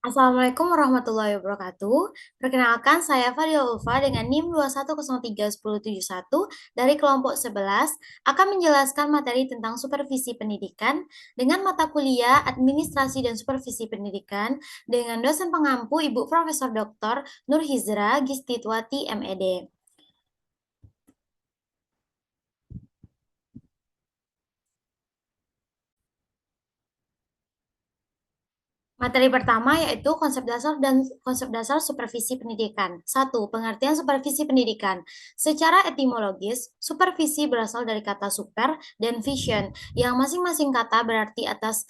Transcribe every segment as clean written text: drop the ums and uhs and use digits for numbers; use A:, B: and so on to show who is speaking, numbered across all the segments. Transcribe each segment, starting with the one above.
A: Assalamualaikum warahmatullahi wabarakatuh. Perkenalkan, saya Fadil Ulfa dengan NIM 2103171 dari kelompok 11 akan menjelaskan materi tentang supervisi pendidikan dengan mata kuliah Administrasi dan Supervisi Pendidikan dengan dosen pengampu Ibu Profesor Dr. Nur Hizra Gistitwati MED. Materi pertama yaitu konsep dasar supervisi pendidikan. 1. Pengertian supervisi pendidikan. Secara etimologis, supervisi berasal dari kata super dan vision, yang masing-masing kata berarti atas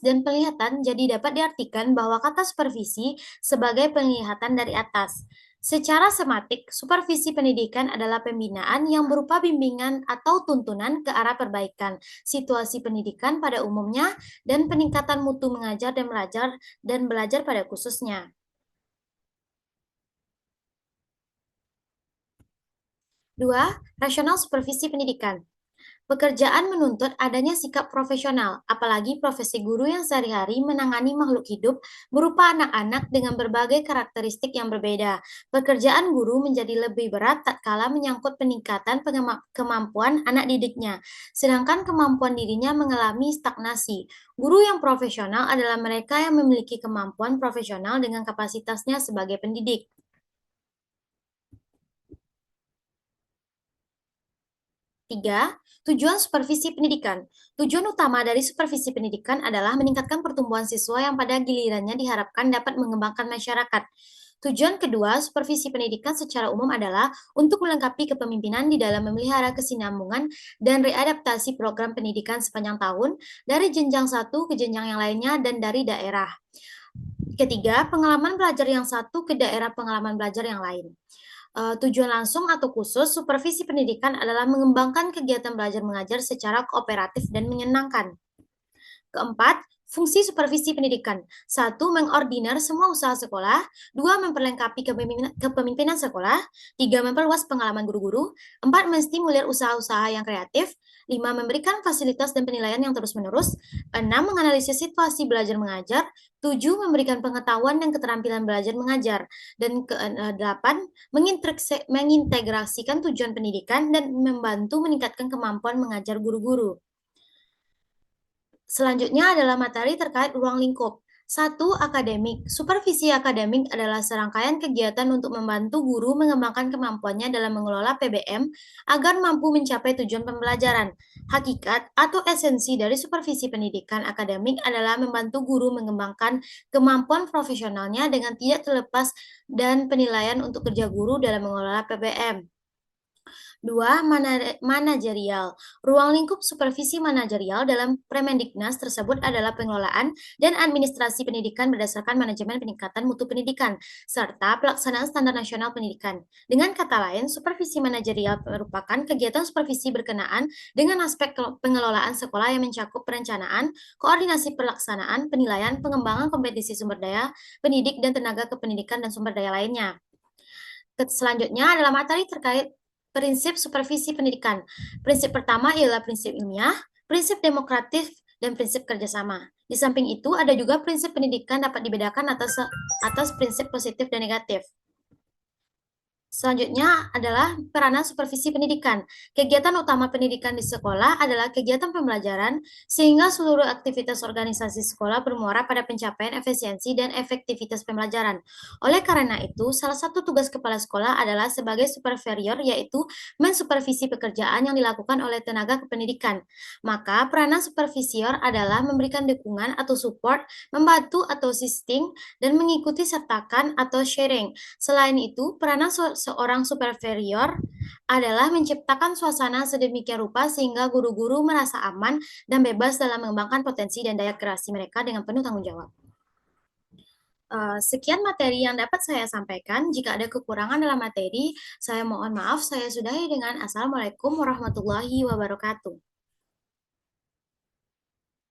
A: dan penglihatan, jadi dapat diartikan bahwa kata supervisi sebagai penglihatan dari atas. Secara sematik, supervisi pendidikan adalah pembinaan yang berupa bimbingan atau tuntunan ke arah perbaikan situasi pendidikan pada umumnya dan peningkatan mutu mengajar dan belajar pada khususnya. 2. Rasional supervisi pendidikan. Pekerjaan menuntut adanya sikap profesional, apalagi profesi guru yang sehari-hari menangani makhluk hidup berupa anak-anak dengan berbagai karakteristik yang berbeda. Pekerjaan guru menjadi lebih berat tatkala menyangkut peningkatan kemampuan anak didiknya, sedangkan kemampuan dirinya mengalami stagnasi. Guru yang profesional adalah mereka yang memiliki kemampuan profesional dengan kapasitasnya sebagai pendidik. 3. Tujuan supervisi pendidikan. Tujuan utama dari supervisi pendidikan adalah meningkatkan pertumbuhan siswa yang pada gilirannya diharapkan dapat mengembangkan masyarakat. Tujuan kedua, supervisi pendidikan secara umum adalah untuk melengkapi kepemimpinan di dalam memelihara kesinambungan dan readaptasi program pendidikan sepanjang tahun dari jenjang satu ke jenjang yang lainnya dan dari daerah. Ketiga, pengalaman belajar yang satu ke daerah pengalaman belajar yang lain. Tujuan langsung atau khusus supervisi pendidikan adalah mengembangkan kegiatan belajar mengajar secara kooperatif dan menyenangkan. Keempat, fungsi supervisi pendidikan. 1. Mengordinir semua usaha sekolah. 2. Memperlengkapi kepemimpinan sekolah. 3. Memperluas pengalaman guru-guru. 4. Menstimulir usaha-usaha yang kreatif. 5. Memberikan fasilitas dan penilaian yang terus-menerus. 6. Menganalisis situasi belajar mengajar. 7. Memberikan pengetahuan dan keterampilan belajar mengajar. Dan ke-8. Mengintegrasikan tujuan pendidikan dan membantu meningkatkan kemampuan mengajar guru-guru. Selanjutnya adalah materi terkait ruang lingkup. 1. Akademik. Supervisi akademik adalah serangkaian kegiatan untuk membantu guru mengembangkan kemampuannya dalam mengelola PBM agar mampu mencapai tujuan pembelajaran. Hakikat atau esensi dari supervisi pendidikan akademik adalah membantu guru mengembangkan kemampuan profesionalnya dengan tidak terlepas dan penilaian untuk kerja guru dalam mengelola PBM. 2. Manajerial. Ruang lingkup supervisi manajerial dalam Premendiknas tersebut adalah pengelolaan dan administrasi pendidikan berdasarkan manajemen peningkatan mutu pendidikan, serta pelaksanaan standar nasional pendidikan. Dengan kata lain, supervisi manajerial merupakan kegiatan supervisi berkenaan dengan aspek pengelolaan sekolah yang mencakup perencanaan, koordinasi pelaksanaan, penilaian, pengembangan kompetisi sumber daya, pendidik dan tenaga kependidikan dan sumber daya lainnya. Selanjutnya adalah materi terkait prinsip supervisi pendidikan. Prinsip pertama ialah prinsip ilmiah, prinsip demokratis, dan prinsip kerjasama. Di samping itu, ada juga prinsip pendidikan dapat dibedakan atas prinsip positif dan negatif. Selanjutnya adalah peranan supervisi pendidikan. Kegiatan utama pendidikan di sekolah adalah kegiatan pembelajaran, sehingga seluruh aktivitas organisasi sekolah bermuara pada pencapaian efisiensi dan efektivitas pembelajaran. Oleh karena itu, salah satu tugas kepala sekolah adalah sebagai supervisor, yaitu mensupervisi pekerjaan yang dilakukan oleh tenaga kependidikan. Maka, peranan supervisor adalah memberikan dukungan atau support, membantu atau assisting, dan mengikuti sertakan atau sharing. Selain itu, peranan seorang superior adalah menciptakan suasana sedemikian rupa sehingga guru-guru merasa aman dan bebas dalam mengembangkan potensi dan daya kreasi mereka dengan penuh tanggung jawab. Sekian materi yang dapat saya sampaikan. Jika ada kekurangan dalam materi, saya mohon maaf. Saya sudahi dengan Assalamualaikum warahmatullahi wabarakatuh.